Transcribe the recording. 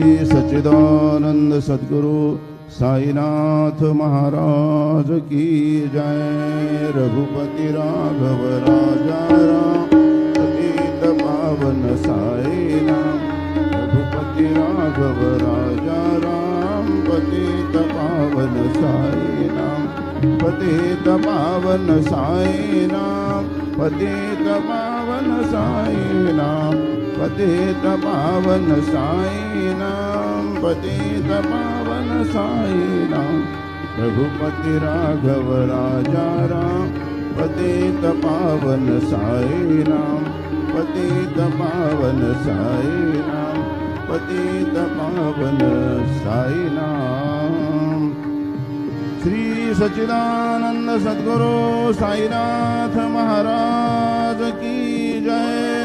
सच्चिदानंद सद्गुरु साईनाथ महाराज की जय। रघुपति राघव राजा राम पतित पावन साई नाम। रघुपति राघव राजा राम पतित पावन साई नाम। पतित पावन साई नाम। पतित पावन साई नाम। पतित पावन साई नाम। पतित पावन साई नाम। रघुपति राघव राजा राम पतित पावन साई नाम। पतित पावन साई नाम। पतित पावन साई नाम। श्री सच्चिदानंद सद्गुरु साईनाथ महाराज की जय।